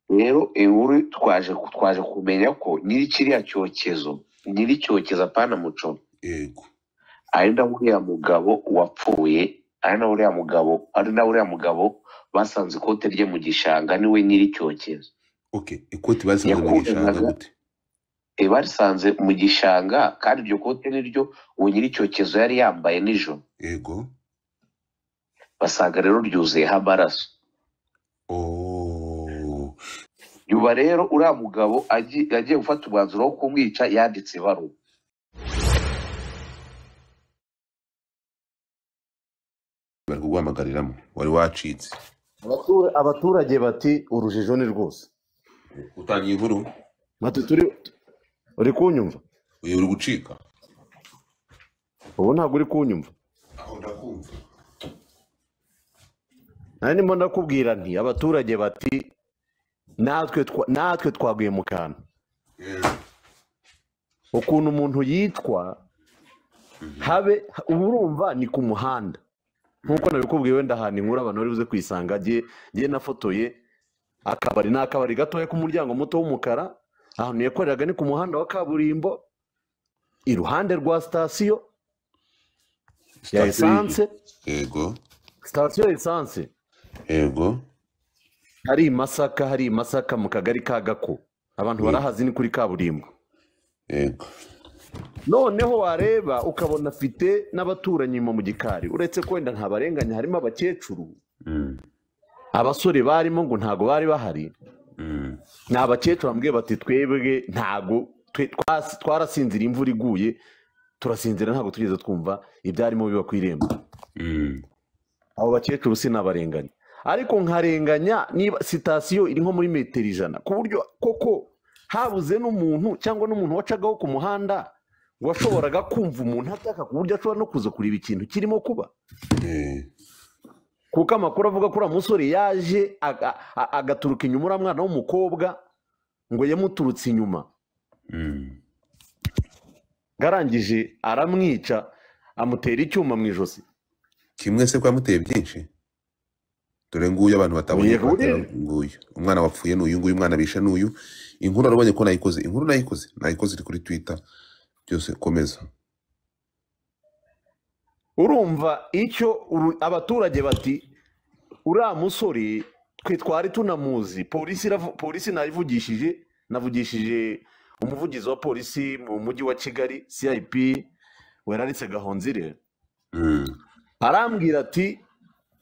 rero inkuru twaje kumenya ko nyiri kiriya cyokezo apana muco yego ari na uriya mugabo wapfuye, ari na uriya mugabo basanze ikote rye mu gishanga niwe nyiri cyokezo. okay ikoti basanze mu gishanga gute? Barisanze mu gishanga kandi iryo kote niryo uwo nyiri cyokezo yari yambaye nijoro. Yego. Basanga rero ryuzuyeho amaraso. Yuba rero uriya mugabo agiye gufata umwanzuro wo kumwica yanditse ibaruwa. Bari kuguhamagariramo wari wacitse. Abaturage bati urujijo ni rwose. Utangiye inkuru? Mati uri kunyumva? Uyu uri gucika? Ubu ntabwo uri kunyumva. Aho ndakumva. Nani mo ndakubwira nti abaturage bati natwe twaguye mu kantu. Ukuntu umuntu yitwa habe urumva ni ku muhanda. Nkuko nabikubwiye wenda ahantu inkuru abantu bari buze kwisanga giye nafotoye akabari n'akabari gatoya ku muryango muto w'umukara ahantu yakoreraga ni ku muhanda wa kaburimbo iruhande rwa sitasiyo ya esanse. Yego. Sitasiyo ya esanse. Yego. Hari i Masaka mu kagari ka Gako. Abantu barahazi ni kuri kaburimbo. Yego. Noneho wareba ukabona afite n'abaturanyi mu gikari uretse ko wenda ntabarenganya harimo abakecuru. Abasore barimo ngo ntago bari bahari. Ni abakecuru bambwiye bati twebwe ntago twarasinzira imvura iguye turasinzira ntago tugeze twumva ibyarimo biba ku irembo. Abo bakecuru sinabarenganya ariko nkarenganya niba sitasiyo iri nko muri metero 100 ku buryo koko habuze n'umuntu cyangwa n'umuntu wacagaho ku muhanda washoboraga kumva umuntu ataka ku buryo ashobora no kuza kureba ikintu kirimo kuba. Kuko amakuru avuga ko uriya musore yaje agaturuka inyuma uriya mwana w'umukobwa ngo yamuturutse inyuma. Garangije aramwica amutera icyuma mu ijosi. Kimwe se ko yamuteye byinshi? Dore nguyu abantu batabonye nguyu umwana wapfuye n'uyu nguyu umwana bisha n'uyu. Inkuru arabonye ko nayikoze iri kuri Twitter byose komeza. Urumva icyo abaturage bati uriya musore twe twari tunamuzi. Polisi navugishije umuvugizi wa polisi mu mujyi wa Kigali CIP Weraritse Gahonzire. Arambwira ati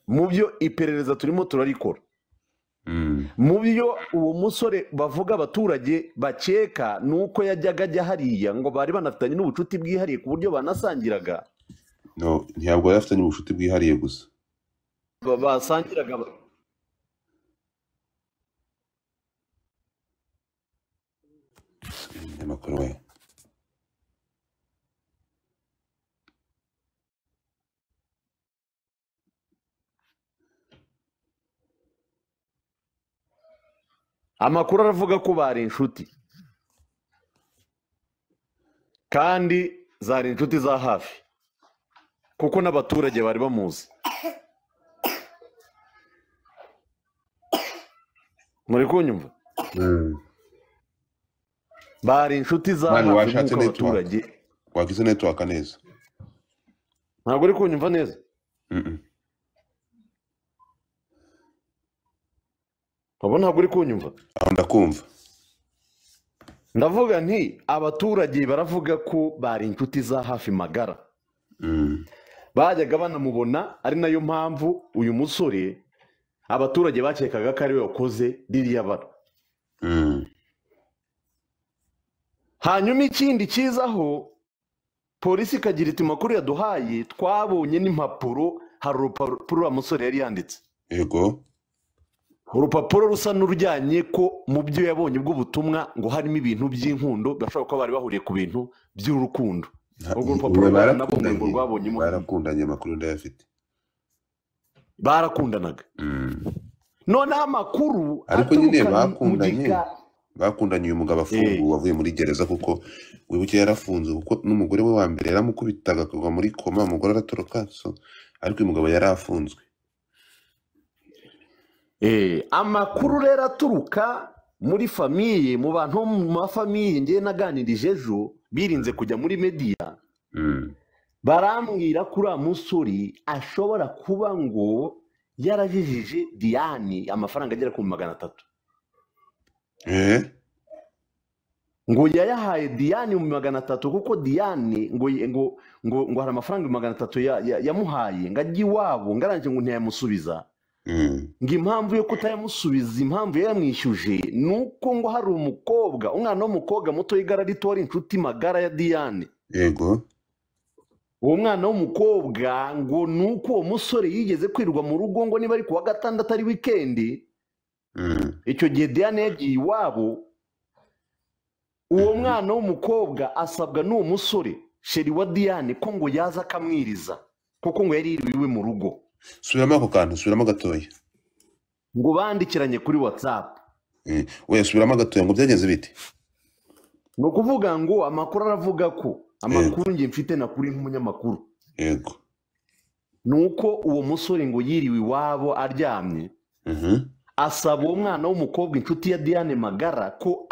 mu byo iperereza turimo turarikora. Mu byo uwo musore bavuga abaturage bakeka nuko yajyaga ajya hariya ngo bari banafitanye n'ubucuti bwihariye ku buryo banasangiraga. No, ntabwo yafitanye ubucuti bwihariye gusa. Basangiraga amakuru we. Amakuru aravuga ko bari inshuti kandi zari inshuti za hafi kuko n'abaturage bari bamuzi. Muri kunyumva? Bari inshuti za hafi nk'uko abaturage. Wagize network neza? Ntabwo uri kunyumva neza? Abo ntabwo uri kunyumva? Ndakumva. Ndavuga nti abaturage baravuga ko bari inshuti za hafi magara. Bajyaga banamubona ari nayo mpamvu uyu musore abaturage bakekaga ko ari we wakoze ririya bara. Hanyuma ikindi kizaho polisi ikagira iti makuru yaduhaye twabonye n'impapuro hari urupapuro wa musore yari yanditse. Yego. Urupapuro rusa n'urujyanye ko mu byo yabonye bw'ubutumwa ngo harimo ibintu by'inkundo bashobora kuba bari bahuriye ku bintu by'urukundo. Ubwo urupapuro nabonye ngo rwabonyemo barakundanye amakuru ndayafite. Barakundanaga. Noneho amakuru ariko nyine bakundanye uyu mugabo afunguwe wavuye muri gereza kuko wibuke yarafunze kuko n'umugore we wa mbere yaramukubitaga akagwa muri koma umugore aratoroka ariko uyu mugabo yarafunzwe. Amakuru rero aturuka muri famiye, mu bantu bo mu mafamiye ngiye naganirije ejo birinze kujya muri media, barambwira ko uriya musore ashobora kuba ngo yarajijije Diane amafaranga agera ku 300. Ngo yayahaye Diane mu 300 kuko Diane ngo hari amafaranga 300 yamuhaye ngo ajye iwabo, ngaranje ngo ntiyamusubiza. Ngo impamvu yo kutayamusubiza, impamvu yamwishyuje nuko ngo hari umukobwa, umwana w'umukobwa muto y'igara ritora inshuti magara ya Diane. Yego. Uwo mwana w'umukobwa ngo nuko uwo musore yigeze kwirwa mu rugo ngo niba ari kuwa gatandatu ari weekend. Icyo gihe Diane yagiye iwabo. Uwo mwana w'umukobwa asabwa n'uwo musore sheri wa Diane ko ngo yaza akamwiriza kuko ngo yari yiriwe mu rugo. Subiramo ako kantu, subiramo gatoya. Ngo bandikiranye kuri WhatsApp. Oya, subiramo gatoya ngo byagenze bite? No kuvuga ngo amakuru aravuga ko amakuru nge mfite nakuri nk'umunyamakuru. Yego. Nuko uwo musore ngo yiriwe iwabo aryamye. Asaba uwo mwana w'umukobwa inshuti ya Diane magara ko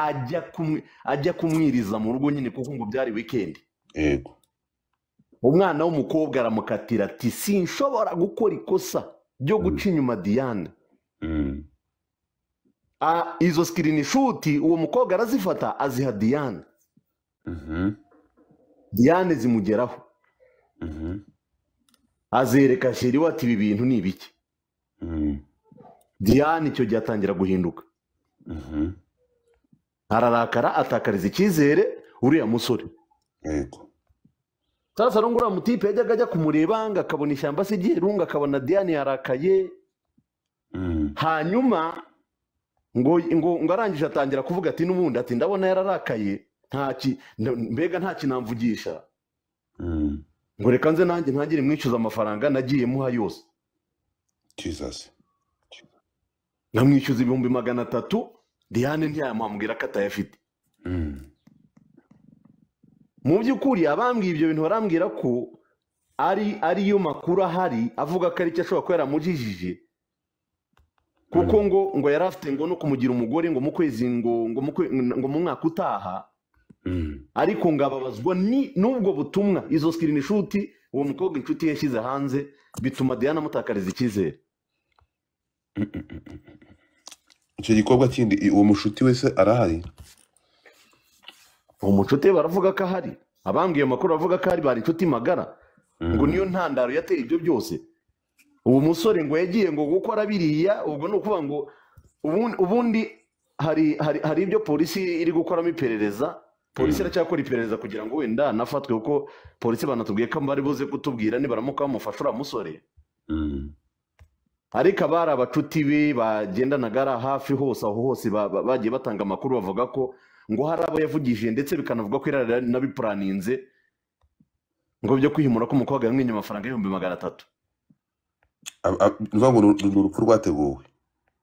ajya kumwiriza mu rugo nyine kuko ngo byari weekend. Yego. Umwana w'umukobwa aramukatira ati sinshobora gukora ikosa ryo guca inyuma Diane. Izo screenshot uwo mukobwa arazifata aziha Diane. Diane zimugeraho. Azereka sheri we ati ibi bintu ni ibiki. Diane icyo gihe atangira guhinduka. Ararakara atakariza icyizere uriya musore. Yego. Sasa rungura mutipe yajyaga ajya kumureba ngo akabona ishyamba se ryerunga akabona Diane yarakaye. Hanyuma ngo arangije atangira kuvuga ati n'ubundi ati ndabona yararakaye mbega nta kinamvugisha. Ngo reka nze nanjye ntangire mwishyuza amafaranga nagiye muha yose. Jesus. Namwishyuza 300,000 Diane ntiyamambwira ko atayafite. Mu by'ukuri abambwiye ibyo bintu barambwira ko ariyo makuru ahari avuga ko ari cyo ashobora kuba yaramujijije kuko ngo yari afite ngo no kumugira umugore ngo mu kwezi ngo mu mwaka utaha. Ariko ngababazwa n'ubwo butumwa, izo screenshot uwo mukobwa inshuti yashyize hanze bituma Diane amutakariza icyizere. Icyo gikorwa kindi uwo mushuti wese arahari? Uwo mushuti baravuga ko ahari, abambwiye amakuru bavuga ko ahari, bari inshuti magara. Ngo niyo ntandaro yateye ibyo byose. Uwo musore ngo yagiye ngo gukora biriya, ubwo no kuvuga ngo ubundi hari ibyo polisi iri gukoramo iperereza. Polisi iracyakora iperereza kugira ngo wenda nafatwe kuko polisi banatubwiye ko bari buze kutubwira nibaramuka bamufasha uriya musore. Ariko abari abacuti be bagendanaga hafi hose aho hose bagiye batanga amakuru bavuga ko ngo hari abo yavugije ndetse bikanavuga ko irara nabipuraninze ngo byo kwihimura ko umukobwa yamwinye amafaranga 300,000. Nuvuga ngo ni urupfu rwateguwe,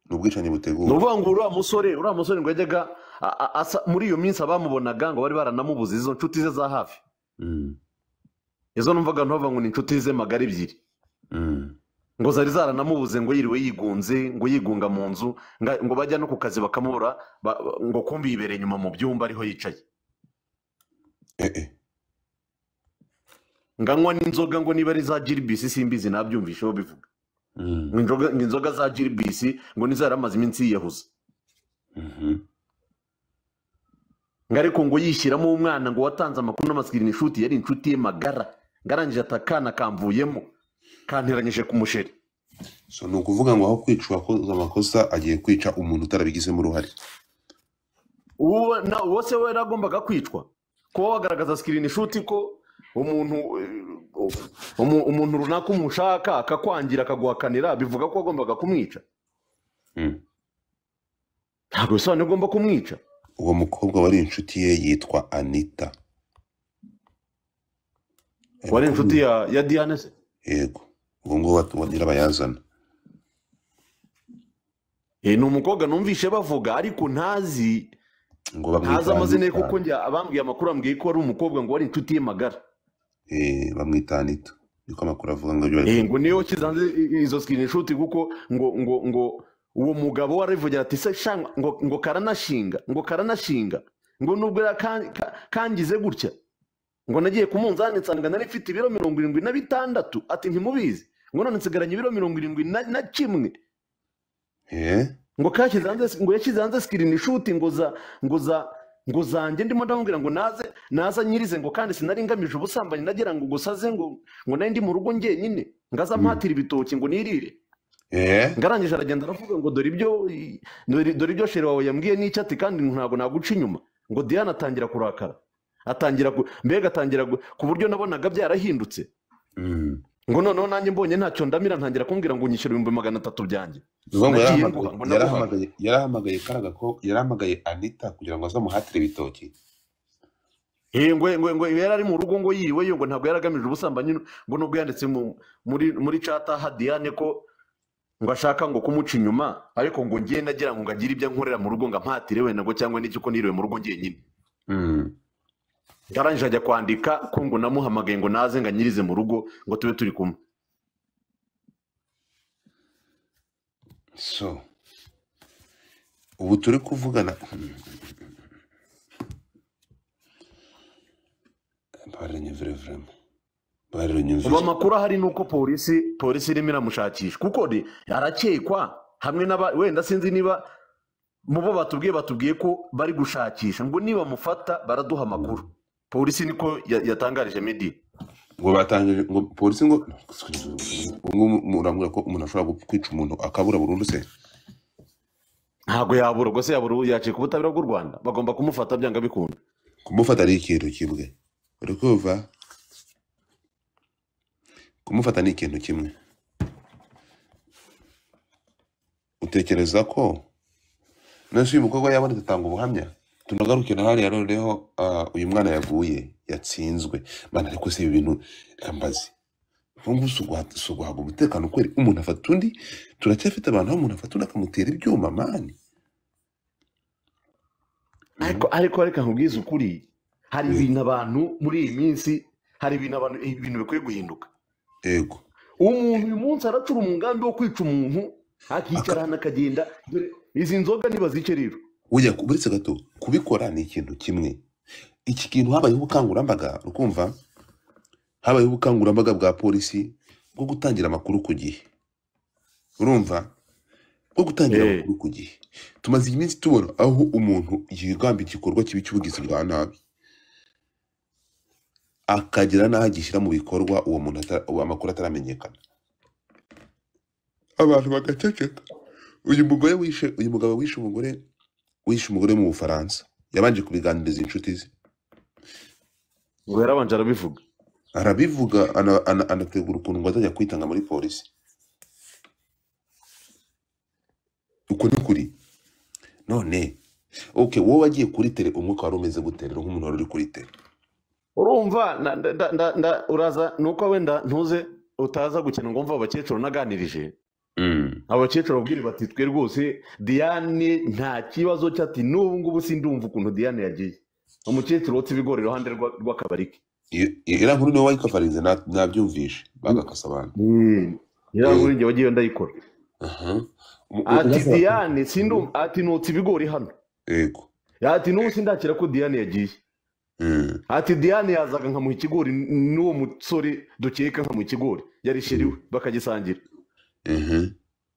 ni ubwicanyi buteguwe. Nuvuga ngo uriya musore ngo yajyaga muri iyo minsi abamubonaga ngo bari baranamubuze izo nshuti ze za hafi. Izo numvaga ntuvuga ngo ni inshuti ze magara ebyiri. Ngo zari zaranamubuze ngo yiriwe yigunze ngo yigunga mu nzu ngo bajya no ku kazi bakamubura ngo kumbi yibereye inyuma mu byumba ariho yicaye. Nganywa n'inzoga ngo niba ari za Gilbis simbizi nabyumvishe bo bivuga. Inzoga za Gilbis ngo nizo yaramaze iminsi yiyahuza. Ngariko ngo yishyiramo umwana ngo watanze amakuru n'amascreenshot yari inshuti ye magara. Ngarangije atakana kamvuyemo kanteranyije ku musheri. So ni ukuvuga ngo aho kwicwa akoze amakosa agiye kwica umuntu utarabigizemo uruhare. Uwo se we yaragombaga kwicwa kuba wagaragaza screenshot ko umuntu runaka umushaka akakwangira akaguhakanira bivuga ko agombaga kumwica. Ntabwo bisobanuye ugomba kumwica. Uwo mukobwa wari inshuti ye yitwa Anita. Wari inshuti ya Diane se? Yego. Uwo ngo wagira bayazana. Ni umukobwa numvishe bavuga ariko ntazi amazina ye kuko njya abambwiye amakuru ambwiye ko ari umukobwa ngo wari inshuti ye magara. Bamwita Anita. Niko amakuru avuga ngo ngo niyo kizanze izo screenshot kuko ngo uwo mugabo warivugira ati se shanga ngo karanashinga ngo nubwo kangize gutya ngo nagiye ku munzani nsanga nari mfite ibiro 76 ati ntimubizi ngo none nsigaranye ibiro 71 ngo kashyize hanze ngo yashyize hanze screenshot ngo zanjye ndimo ndamubwira ngo naza nyirize ngo kandi sinari ngamije ubusambanyi nagira ngo gusaze ngo nari ndi mu rugo njyenyine ngaza mpatira ibitoki ngo nirire ngarangije aragenda aravuga ngo dore ibyo shere wawe yambwiye n'icyo ati kandi ntabwo naguca inyuma ngo Diane atangira kurakara atangira ku buryo nabonaga byarahindutse ngo noneho nanjye mbonye ntacyo ndamira ntangira kumbwira ngo nyishyura 300 byanjye yarahamagaye karaga ko yarahamagaye Anita kugira ngo azamuhatire ibitoki ngo yari ari mu rugo ngo yiriwe ngo ntabwo yaragamije ubusambanyi ngo nubwo yanditse muri chat ha Diane ko ngo ashaka ngo kumuca inyuma ariko ngo ngiye nagira ngo ngagire ibyo nkorera mu rugo ngo mpatire we nago cyangwa n'iki ko niriwe mu rugo ngiye nyine yarangije ajya kwandika ko ngo namuhamagaye ngo naze nganyirize mu rugo ngo tube turi kumwe so ubu turi kuvugana ubu amakuru ahari ni uko polisi irimo iramushakisha kuko arakekwa hamwe wenda sinzi niba mu bo batubwiye ko bari gushakisha ngo niba mufata baraduha amakuru polisi niko yatangarije media ngo batangije ngo polisi ngo murambwira ko umuntu ashobora kwica umuntu akabura burundu se ntabwo yabura ubwo se yabura yaciye ku butabera bw'u Rwanda bagomba kumufata byanga bikunda kumufata ari ikintu kimwe uri kumva kumufata ni ikintu kimwe utekereza ko nasi uyu mukobwa yabonetse atanga ubuhamya tunagaruke na hariya noneho uyu mwana yaguye yatsinzwe bana ariko se ibi bintu kambazi ngo uguhaga umutekano kweri umuntu afata undi turacyafite abantu aho umuntu afata undi akamutera ibyuma mani ariko reka nkubwize ukuri hari ibintu abantu muri iyi minsi hari ibintu bikwiye guhinduka yego umuntu uyu munsi aracura umugambi wo kwica umuntu akicarana akagenda izi nzoga nibazice rero ujya buretse gato kubikora ni ikintu kimwe iki kintu habayeho ubukangurambaga ukumva habayeho ubukangurambaga bwa polisi bwo gutangira amakuru ku gihe urumva bwo gutangira amakuru ku gihe tumaze iminsi tubona aho umuntu yigamba igikorwa kibi cy'ubugizi bwa nabi akagira n'aho agishyira mu bikorwa uwo muntu amakuru ataramenyekana abantu bagaceceka uyu mugabo wishe umugore mu Bufaransa yabanje kubiganiriza inshuti ze ngo yarabanje arabivuga anategura ukuntu ngo azajya kwitanga muri polisi uko ni kuri none wowe wagiye kuri tele umwuka wari umeze guterera nk'umuntu wari uri kuri tele urumva uraza nuko wenda ntuze utaza gukina ngo mva abakecuru naganirije abakecuru babwira bati twe rwose Diane nta kibazo cyati n'ubu ngubu sindumva ukuntu Diane yagiye umukecuru wotse ibigori iruhande rw'akabari ke iriya nkuru niwe wayikafarize nabyumvishe bagakasa abantu iriya nkuru njye wagiye ndayikora ati Diane sindumva ati notse ibigori hano yego ati n'ubu sindakira ko Diane yagiye ati Diane yazaga nkamuha ikigori n'uwo musore dukeka nkamuha ikigori yari sheriwe bakagisangira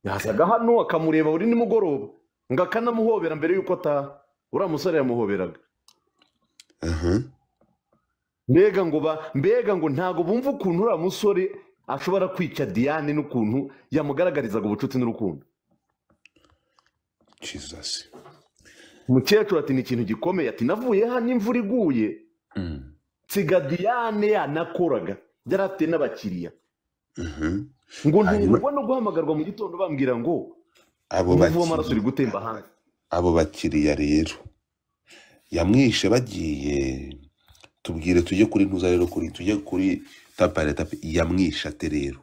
yazaga hano akamureba buri nimugoroba ngo akanamuhobera mbere y'uko ataha uriya musore yamuhoberaga mbega ngo ntabwo bumva ukuntu uriya musore ashobora kwica Diane n'ukuntu yamugaragarizaga ubucuti n'urukundo Jesus umukecuru ati ni ikintu gikomeye ati navuye hano imvura iguye nsiga Diane yanakoraga yari afite n'abakiriya ngo ntungurwa no guhamagarwa mu gitondo bambwira ngo umuvu w'amaraso uri gutemba hanze abo bakiriya rero yamwishe bagiye tubwire tujye kuri ntuza rero tujye kuri tapare yamwishe ate rero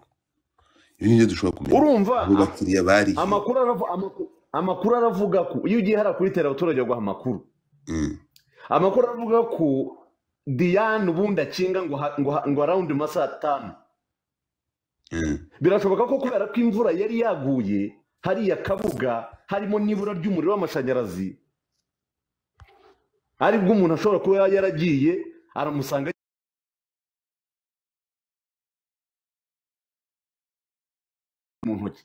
ibi nibyo dushobora kumenya urumva abo bakiriya bari amakuru aravuga ko iyo ugiye hara kuri tele abaturage baguha amakuru aravuga ko Diane ubundi akinga ngo around masaa 5 birashoboka ko kubera ko imvura yari yaguye hariya Kabuga harimo n'ibura ry'umuriro w'amashanyarazi, aribwo umuntu ashobora kuba yaragiye aramusanga mu ntoki.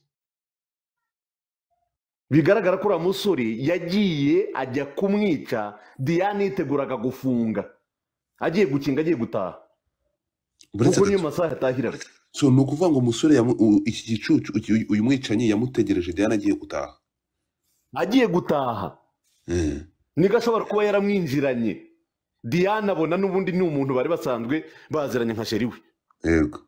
Bigaragara ko uriya musore yagiye ajya kumwica, Diane yiteguraga gufunga, agiye gukinga, agiye gutaha, kuko niyo masaha yatahiraga. So ni ukuvuga ngo umusore iki gicucu uyu mwicanyi yamutegereje Diane agiye gutaha, agiye gutaha niko ashobora kuba yaramwinjiranye. Diane abona n'ubundi ni umuntu bari basanzwe baziranye nka sheri we. yego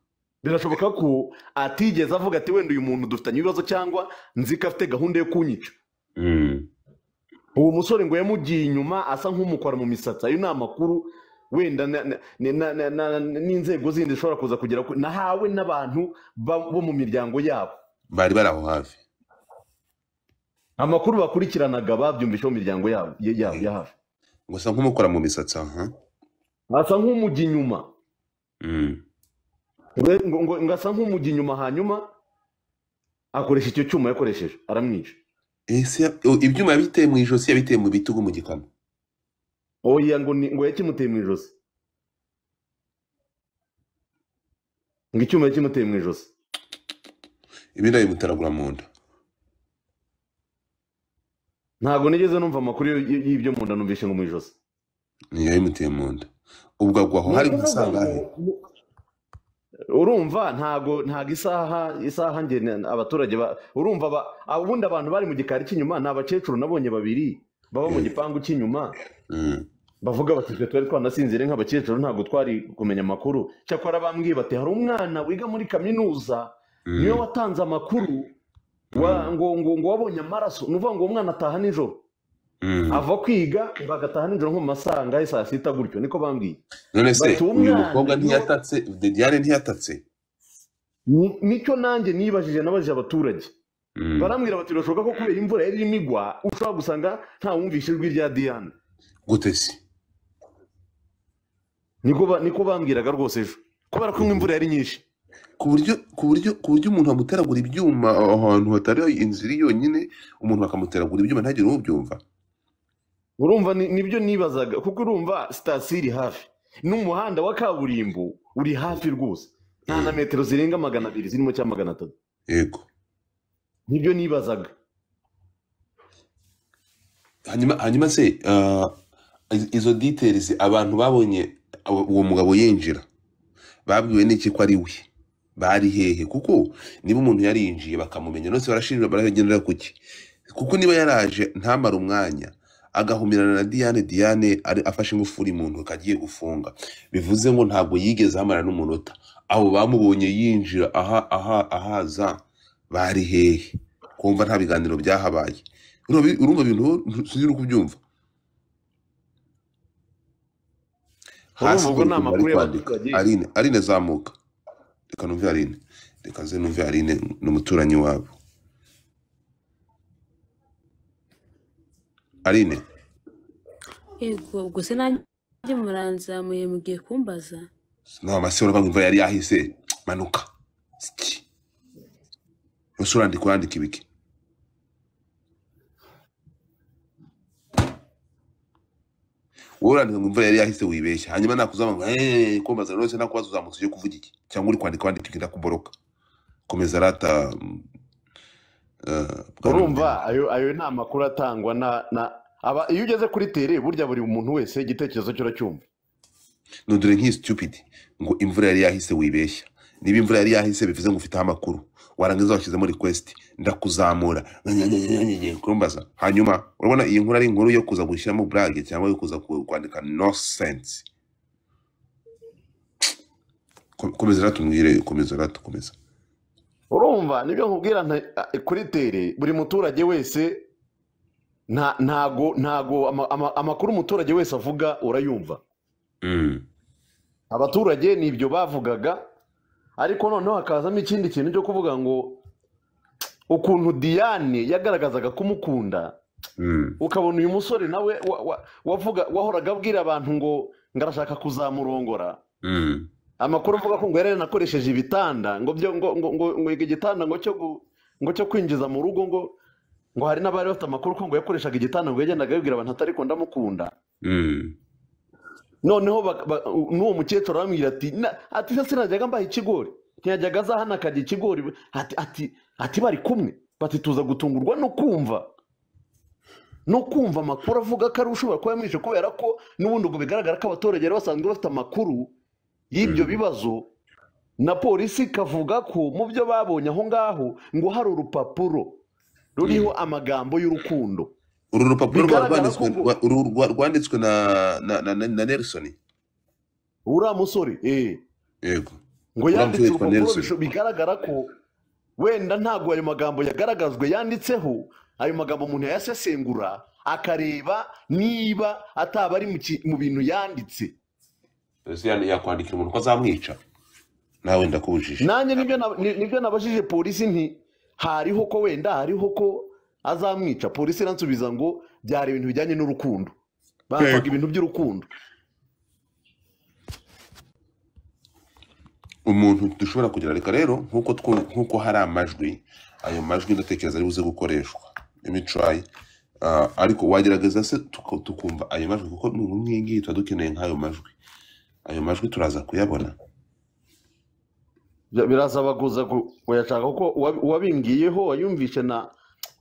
Birashoboka ko atigeze avuga ati wenda uyu muntu dufitanye ibibazo cyangwa nzi ko afite gahunda yo kunyica. Uwo musore ngo yamugiye inyuma asa nk'umukora mu misatsi. Ayo ni amakuru wenda n'inzego zindi zishobora kuza kugera nahawe n'abantu bo mu miryango yabo bari aho hafi. Amakuru bakurikiranaga babyumvisha mu miryango yabo ya hafi. Ngo asa nk'umukora mu misatsi, asa nk'umujyi inyuma. Ngo asa nk'umujyi inyuma, hanyuma akoresha icyo cyuma yakoresheje aramwica. Ibyuma yabiteye mu ijosi, yabiteye mu bitugu, mu gikanu? Oya, ngo yakimuteye mu ijosi. Ngo icyuma yakimuteye mu ijosi. Ibindi bimutaragura mu nda. Ntabwo nigeze numva amakuru y'ibyo mu nda, numvishe ngo mu ijosi. Niyo yimuteye mu nda. Ubwo agwaho hari gusanga urumva ntago isaha nge abaturage urumva ubundi abantu bari mu gikari cy'inyuma ni abakecuru nabonye babiri baba mu gipangu cy'inyuma, bavuga bati twe twari twanasinzire nk'abakecuru ntago twari kumenya amakuru. Cyakora bambwiye bati hari umwana wiga muri kaminuza niyo watanze amakuru ngo wabonye amaraso. Nuvuga ngo uwo mwana ataha nijoro, ava kwiga bagataha nijoro nko mu masanga saa sita gutyo, niko bambwiye. None se uyu mukobwa ntiyatatse, Diane ntiyatatse? Nicyo nanjye nibajije, nabajije abaturage. Barambwira bati birashoboka ko kubera imvura yari irimo igwa ushobora gusanga nta wumvishe ijwi rya Diane. Gute se? Niko bambwiraga rwose ejo, kubera ko imvura yari nyinshi, ku buryo umuntu amuteragura ibyuma ahantu hatari inzira yonyine, umuntu bakamuteragura ibyuma ntagire uwo byumva. Urumva nibyo nibazaga, kuko urumva sitasiyo iri hafi n'umuhanda wa kaburimbo uri hafi rwose, nta na metero zirenga 200 zirimo cyangwa 300. Yego, nibyo nibazaga. hanyuma se izo details abantu babonye uwo mugabo yinjira babwiwe n'iki ko ari we? Bari hehe? Kuko niba umuntu yarinjiye bakamumenya nose barashinjwa baragendera kuki? Kuko niba yaraje ntamara umwanya agahumirana na Diane afashe ingufuri mu ntoki agiye gufunga, bivuze ngo ntabwo yigeze hamara n'umunota. Abo bamubonye yinjira ahaza bari hehe? Kumva nta biganiro byahabaye. Urumva ibintu sinzi no kubyumva. Hasi ubwo nama kuri y'abaturage. Aline zamuka. Reka numve Aline. Reka ze numve Aline n'umuturanyi wabo. Aline. Yego, ubwo se nanjye muranzamuye mugiye kumbaza? No, amasoro bamwe yari yahise manuka. Siki. Usura ndi kwandika ibiki? Urandika ngo imvura yari yahise wibeshya, hanyuma nakuzama ngo kumbaza rwose nakubaza uzamutse uje kuvuga iki cyangwa uri kwandika ibiki kuboroka. Komeza rata. Urumva ayo ni amakuru atangwa iyo ugeze kuri tere burya buri muntu wese igitekerezo cyo cyumva. Nudure nk'i stupid ngo imvura yari yahise wibeshya. Niba imvura yari yahise bivuze ngo ufite amakuru, warangiza washyizemo request ndakuzamura kurumbaza. Hanyuma urabona iyi nkuru ari inkuru yo kuza gushyiramo brag cyangwa yo kuza kwandika no sense. Komeza ratubwire, komeza ratukomeza. Urumva nibyo nkubwira kuri tere buri muturage wese ntago amakuru umuturage wese avuga urayumva. Abaturage nibyo bavugaga, ariko noneho hakazamo ikindi kintu cyo kuvuga ngo ukuntu Diane yagaragazaga kumukunda, ukabona uyu musore nawe wahoraga abwira abantu ngo ngarashaka kuzamurongora. Amakuru avuga ko ngo yari yanakoresheje ibitanda ngo igitanda ngo ngo cyo kwinjiza mu rugo ngo hari n'abari bafite amakuru ko ngo yakoreshaga igitanda ngo yagendaga yabwira abantu atari ko ndamukunda. Noneho n'uwo mukecuru aramubwira ati se sinajyaga mbaha ikigori, ntiyajyaga aza hano akarya ikigori, ati bari kumwe, bati tuza gutungurwa no kumva amakuru avuga ko ari ushobora kuba yamwishe, kubera ko n'ubundi ubwo bigaragara ko abaturage bari basanzwe bafite amakuru y'ibyo bibazo, na polisi ikavuga ko mu byo babonye aho ngaho ngo hari urupapuro ruriho amagambo y'urukundo. Uru rupapuro rwanditswe na Nelson, uriya musore yego, ngo yanditse urupapuro, bigaragara ko wenda ntabwo ayo magambo yagaragajwe yanditseho, ayo magambo umuntu yayasesengura akareba niba ataba ari mu bintu yanditse. yakwandikira umuntu ko azamwica, nawe ndakubujije. Nanjye nibyo nabajije polisi, nti hariho ko wenda hariho ko azamwica. Polisi iransubiza ngo byari ibintu bijyanye n'urukundo, bavuga ibintu by'urukundo. Umuntu dushobora kugira, reka rero nkuko hari amajwi, ayo majwi ndatekereza ari buze gukoreshwa imitrayi, ariko wagerageza se tukumva ayo majwi, kuko n'inkingi tuba dukeneye nk'ayo majwi. Ayo majwi turaza kuyabona, birazabaguza kuyashaka, kuko uwabimbwiyeho wayumvishe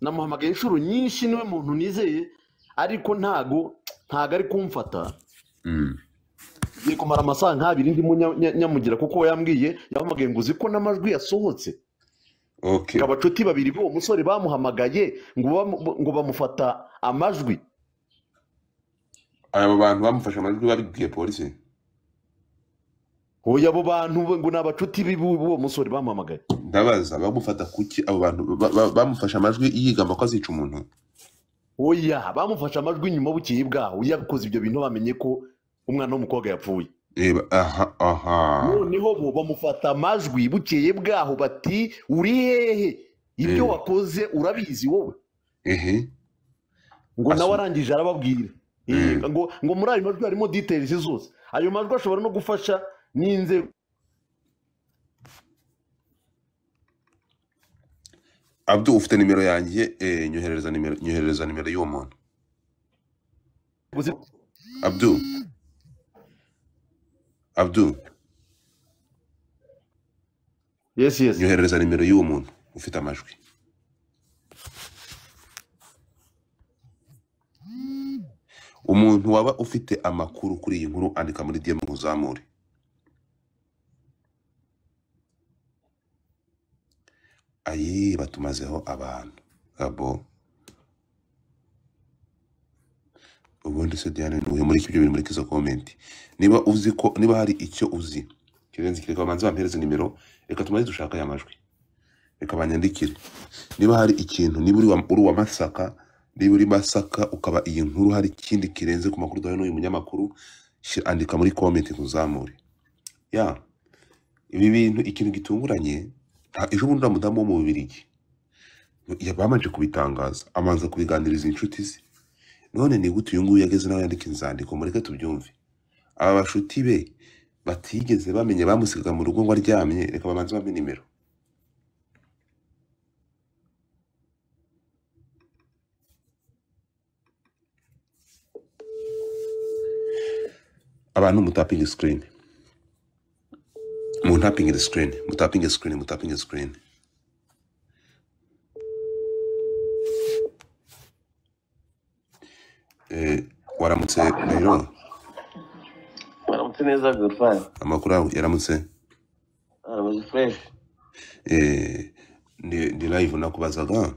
namuhamagaye inshuro nyinshi, niwe muntu nizeye, ariko ntago ari kumfata. Ngiye kumara amasaha nk'abiri ndimo nyamugira, kuko yambwiye yahamagaye ngo uzi ko n'amajwi yasohotse. Abacuti babiri b'uwo musore bamuhamagaye ngo bamufata amajwi. Abo bantu bamufashe amajwi babibwiye polisi? Oya, abo bantu ngo ni abacuti b'uwo musore bamuhamagaye. Ndabaza bamufata kuki abo bantu bamufashe amajwi yigamba ko azica umuntu? Oya, bamufashe amajwi nyuma bukeye bwaho yakoze ibyo bintu, bamenye ko umwana w'umukobwa yapfuye. Noneho bo bamufata amajwi bukeye bwaho, bati uri hehe, ibyo wakoze urabizi wowe. Ngo nawe arangije arababwira ngo muri ayo majwi harimo details zose. Ayo majwi ashobora no gufasha n'inzego. Abdu, ufite nimero yanjye? Nyoherereza nimero y'uwo muntu. Abdu, yes, nyoherereza nimero y'uwo muntu ufite amajwi. Umuntu waba ufite amakuru kuri iyi nkuru andika muri DM uzamure. Ayi batumazeho abantu abo. Ubundi se Diane nuhe muri ibyo bintu muri kizo comment. Niba uzi ko niba hari icyo uzi, kirenze kireka bamanze bampereze nimero, reka tumaze dushaka ya majwi. Reka banyandikire. Niba hari ikintu, niba uri wa Masaka, niba uri Masaka ukaba iyi nkuru hari ikindi kirenze ku makuru dore n'uyu munyamakuru, andika muri comment kuzamure. Ibi bintu ikintu gitunguranye, ejo bundi mudamu wo mu Bubiligi yabamanje kubitangaza, amanza kubiganiriza inshuti ze. None ni gute uyu nguyu yageze nawe yandika inzandiko, mureke tubyumve. Aba bashuti be batigeze bamenye bamusiga mu rugo ngo aryamye, reka bamanze bampe nimero. Abantu mutapping screen. Mutapping screen. Waramutse rero? Waramutse neza Godfrey. Amakuru yaramutse? Aramutse fresh. Ndi live nakubazaga.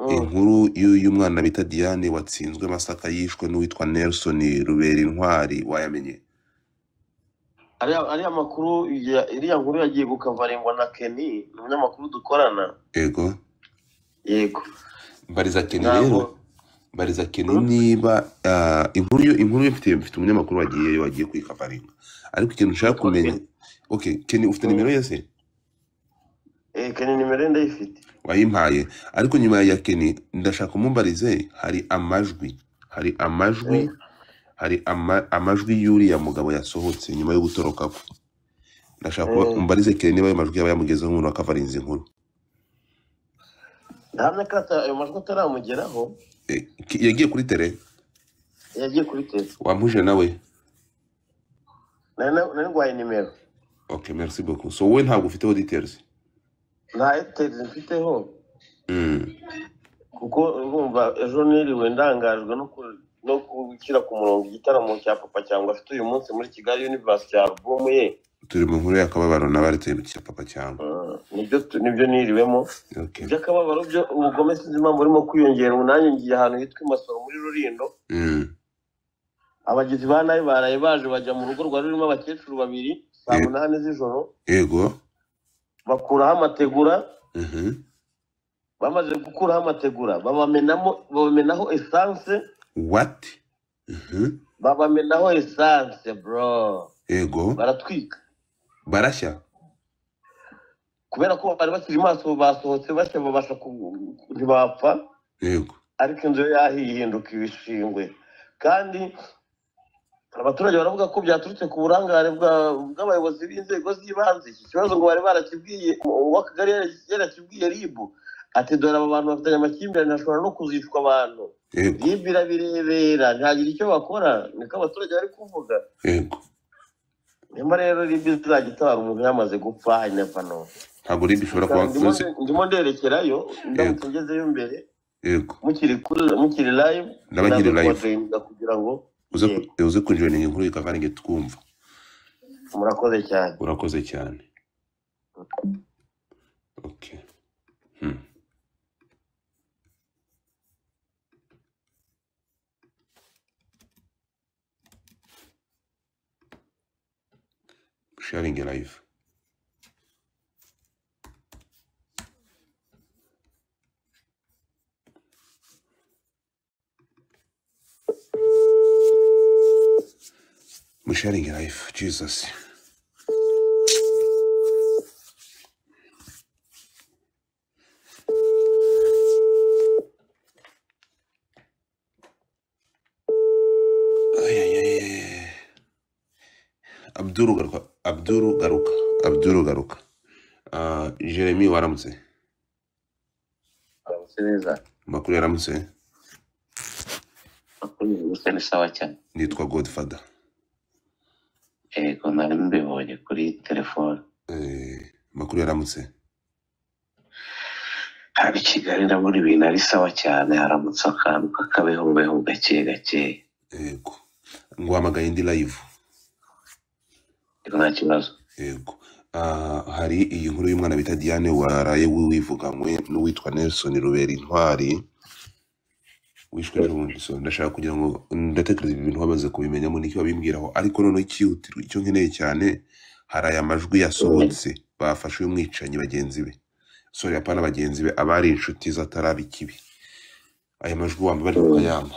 Inkuru y'uyu mwana bita Diane watsinzwe Masaka yishwe n'uwitwa Nelson Rubera Intwari, wayamenye? Ari amakuru, iriya nkuru yagiye gukavarengwa na Kenny, umunyamakuru dukorana. Yego. Mbariza Kenny rero. Mbariza Kenny niba inkuru mfite umunyamakuru wagiye kwikavaringa. Ariko ikintu nshaka kumenya. Kenny ufite nimero yese? Kenny nimero ndayifite. Wayimpaye. Ariko nyuma ya Kenny ndashaka mumbarize, hari amajwi y'uriya mugabo yasohotse nyuma yo gutoroka kwe. Ndashaka mumbarize Kenny niba ayo majwi yaba yamugezeho umuntu akavarinze inkuru. ndahamya ko ayo majwi ataramugeraho. yagiye kuri tele Yagiye kuri tele. wampuje nawe nari ngwaye nimero. okay merci beaucoup so wowe ntabwo ufiteho details Nta details mfiteho kuko urumva ejo niriwe ndangajwe no gushyira ku murongo igitaramo cya papa cyangwa afite uyu munsi muri Kigali University ya album ye. turi mu nkuru y'akababaro n'abaretse cya papa cyangwa nibyo niriwemo. okay By'akababaro byo ubugome sinzi impamvu burimo kwiyongera. Nanjye ngiye ahantu hitwa Masoro muri Rulindo. Abagizi ba nabi baraye baje bajya mu rugo rwari rurimo abakecuru babiri saa 8 z'ijoro. Yego. Bakuraho amategura. Bamaze gukuraho amategura babamenaho essence. What? Babamenaho essence bro. Yego. Baratwika. Barashya. Kubera ko bari bakiri maso basohotse bashya babasha ntibapfa. Yego. Ariko inzu yahihinduka ibishingwe. Kandi abaturage baravuga ko byaturutse ku burangare bw'abayobozi b'inzego z'ibanze. Iki kibazo ngo bari barakibwiye uw'akagari yarakibwiye RIB ati dore aba bantu bafitanye amakimbirane ashobora no kuzicwa abantu. RIB irabirebera ntagira icyo bakora niko abaturage bari kuvuga. Yego. Nyuma rero RIB izagitabara umuntu yamaze gupfa inevano. Ntabwo RIB ishobora kuba ndimo nderekerayo ndamutse ngezeyo imbere. Yego. Mukiri live ndabagire live kugira ngo uze kunjira inkuru ikavange twumva. Murakoze cyane. Urakoze cyane. Okay. Sharing a live. I'm sharing a life, Jesus. Abdul Garuka. Jeremy waramutse. neza. Makuru yaramutse. Makuru ni sawa cyane. Nitwa Godfather. Ego nari mbibonye kuri telefone. Makuru yaramutse. Hari Kigali ndabona ibintu ari sawa cyane, haramutse akantu kakabeho gake gake. Ego. Nguhamagaye ndi live. Ego nta kibazo. Ego. Hari iyi nkuru y'umwana bita Diane waraye wivuganywe n'uwitwa Nelson Rubera Intwari wishwe n'ubundi. So ndashaka kugira ngo ndatekereza ibintu bamaze kubimenyamo n'iki babimbwiraho, ariko none ikihutirwa icyo nkeneye cyane hari aya majwi yasohotse bafashe umwicanyi bagenzi be. Sorry apana bagenzi be abari inshuti zataraba ikibi. Aya majwi wamba bari kuyamba.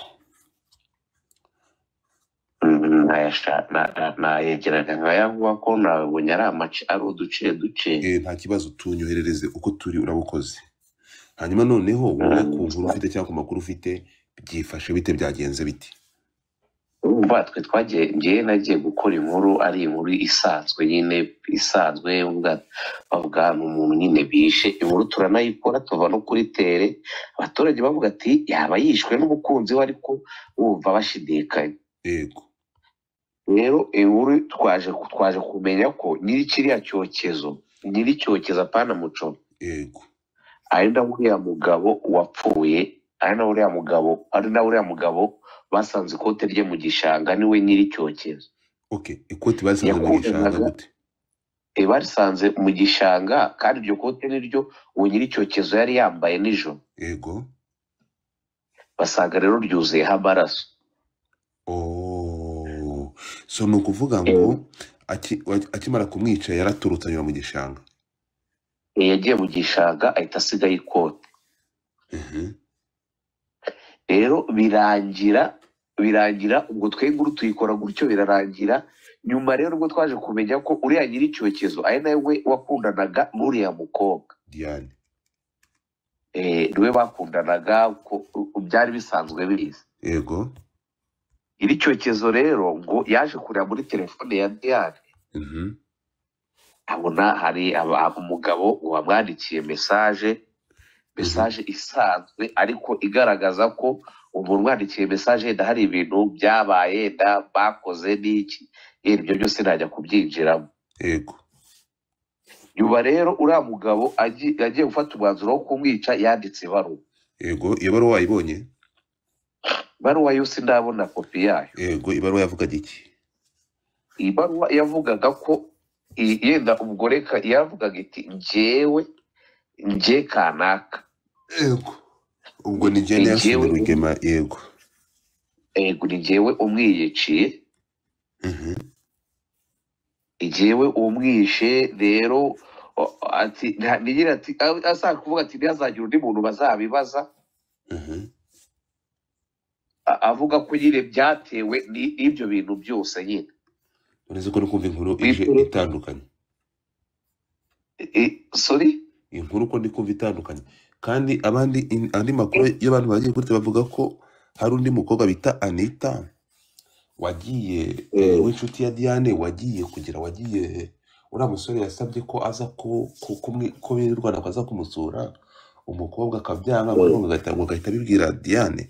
Yegeranya nkayavuga ko nabonye ari uduce duce. Nta kibazo tunyoherereze uko turi urabukoze. Hanyuma noneho wowe ku nkuru ufite cyangwa ku makuru ufite byifashe bite byagenze biti? Urumva twe twagiye nagiye gukora inkuru ari inkuru isanzwe nyine isanzwe bavuga umuntu nyine bishe inkuru turanayikora tuva no kuri tere abaturage bavuga ati yaba yishwe n'umukunzi we ariko wumva bashidikanye. Yego. Rero inkuru twaje kumenya ko nyiri kiriya cyokezo apana muco. Yego. Ari na uriya mugabo wapfuye, ari na uriya mugabo basanze ikote rye mu gishanga niwe nyiri cyokezo. Okay, ikote basanze mu gishanga gute? Barisanze mu gishanga kandi iryo kote niryo uwo nyiri cyokezo yari yambaye nijoro. Yego. Basanga rero ryuzuyeho amaraso. So ni ukuvuga ngo akimara kumwica yaraturutse anyura mu gishanga. Yagiye mu gishanga ahita asigaye ikote. Rero birangira ubwo twenguru tuyikora gutyo birarangira. Nyuma rero ubwo twaje kumenya ko uriya nyiri cyokezo ari nawe wakundanaga n'uriya mukobwa Diane. Niwe bakundanaga ko byari bisanzwe bizi. Yego. Iri cyokezo rero ngo yaje kureba muri telefone ya Diane. Abona hari umugabo wamwandikiye message mesaje isanzwe ariko igaragaza ko umuntu wandikiye mesaje yenda hari ibintu byabaye yenda bakoze n'iki ibyo byose najya kubyinjiramo. yego Nyuma rero uriya mugabo agiye gufata umwanzuro wo kumwica yanditse ibaruwa. yego iyo baruwa wayibonye? Ibaruwa yose ndabona kopi yayo. yego ibaruwa yavugaga iki? Ibaruwa yavugaga ko yenda umugore yavugaga iti njye kanaka. yego ubwo ni jene yasubira Rwigema. yego ni njyewe umwiyiciye. Njyewe umwishe rero ati ntigira ati asaka kuvuga ati ntihazagira undi muntu bazabibaza. Avuga ko nyine byatewe n'ibyo bintu byose nyine. uretse ko no kumva inkuru ije itandukanye. Sorry? Inkuru ko ndi kumva itandukanye kandi andi makuru y'abantu bagiye kuri bavuga ko hari undi mukobwa bita Anita wagiye w'inshuti ya Diane wagiye uriya musore yasabye ko aza ko birirwana ko aza kumusura umukobwa akabyanga ngo agahita abibwira Diane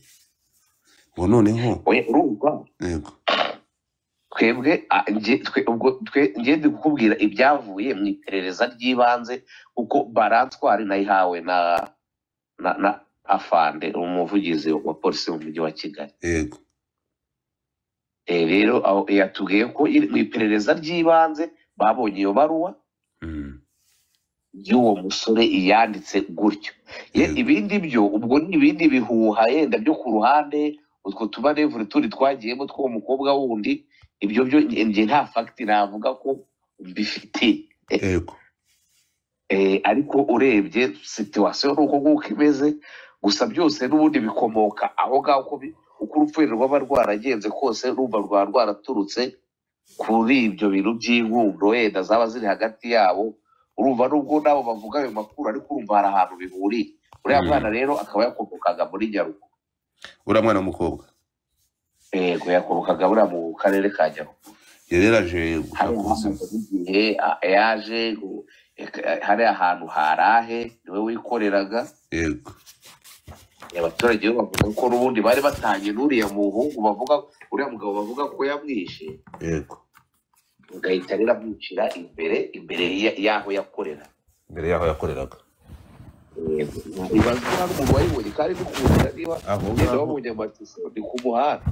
ngo noneho urumva yego twebwe ngende kukubwira ibyavuye mu iperereza ry'ibanze kuko barantwari nayihawe na afande umuvugizi wa polisi mu mujyi wa Kigali. yego rero yatubwiye ko mu iperereza ry'ibanze babonye iyo baruwa y'uwo musore yanditse gutyo. Ibindi byo ubwo ni ibindi bihuha yenda byo ku ruhande utwo tumanevure turi twagiyemo tw'uwo mukobwa wundi ibyo byo njye nta fagiti navuga ko mbifite. yego ariko urebye situwasiyo ni uko nguko imeze gusa byose n'ubundi bikomoka aho ngaho uko urupfu rwaba rwaragenze kose rumva rwaba rwaraturutse kuri ibyo bintu by'inkundo wenda zaba ziri hagati yabo. Urumva nubwo nabo bavuga ayo makuru ariko urumva hari ahantu bihuriye. Uriya mwana rero akaba yakomokaga muri Nyaruguru. uriya mwana w'umukobwa? yego yakomokaga buriya mu karere ka Nyaruguru. yari yaraje gusakuza igihe yaje hari ahantu harahe niwe wikoreraga. yego abaturage bavuga ko n'ubundi bari batanye n'uriya muhungu bavuga uriya mugabo bavuga ko yamwishe. yego ugahita rero amwicira imbere y'aho yakorera. mbere y'aho yakoreraga. ibazwa n'umuntu wayibonye kandi dukunda niba ugenda wabonye amatiso ni ku muhanda.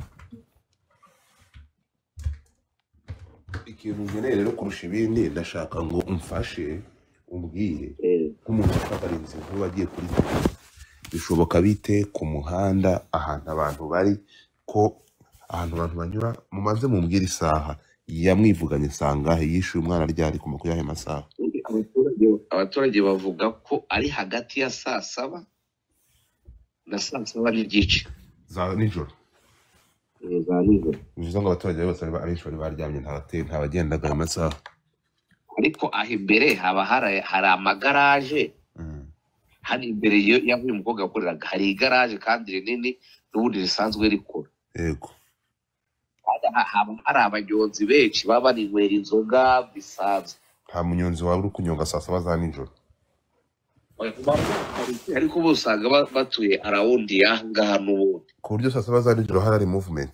ikintu nkeneye rero kurusha ibindi ndashaka ngo umfashe umbwire nk'umuntu wakabarinze nk'uwo wagiye kuri bishoboka bite ku muhanda ahantu abantu bari ko ahantu abantu banyura mumaze mumbwire isaha yamwivuganye sangahe yishuye umwana ryari ku makuru y'ayo masaha? abaturage bavuga ko ari hagati ya 7:00 na 7:30 za nijoro. za nijoro bivuze ngo abaturage bose abenshi bari baryamye nta bagendaga ayo masaha. ariko aho imbere haba hari amagaraje. hari imbere y'aho uyu mukobwa yakoreraga hari igaraje kandi rinini n'ubundi risanzwe rikora. yego haba hari abanyonzi benshi baba baninywera inzoga bisanzwe. nta munyonzi waba uri kunyonga 7:00 za nijoro. ariko bo usanga batuye arawundi y'aha ngaha n'ubundi ku buryo 7:00 za nijoro hari movement.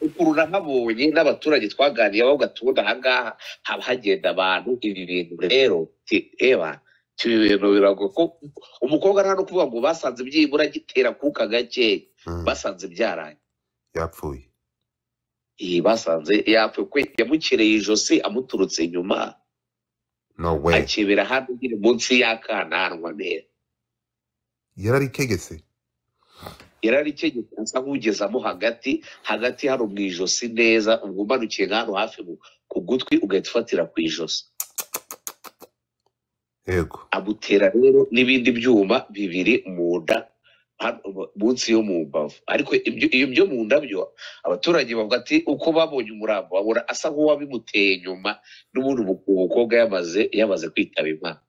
ukuntu nahabonye n'abaturage twaganiye bavuga tubona aha ngaha haba hagenda abantu. ibi bintu rero ibintu birago ko umukobwa nta no kuvuga ngo basanze byibura gitera kuka gake basanze byaraye yapfuye. basanze yapfuye ko yamukereye ijosi amuturutse inyuma. no way. akibera hano nyine munsi y'akananwa neza. yararikegese asa nk'ugezamo hagati hano mu ijosi neza. ubwo umanukiye nk'ahantu hafi ku gutwi ugahita ufatira ku ijosi. yego amutera rero n'ibindi byuma bibiri mu nda munsi yo mu mbavu. ariko ibyo mu nda byo abaturage bavuga ati uko babonye umurambo babona asa nk'uwabimuteye nyuma n'ubundi umukobwa yamaze kwitaba Imana.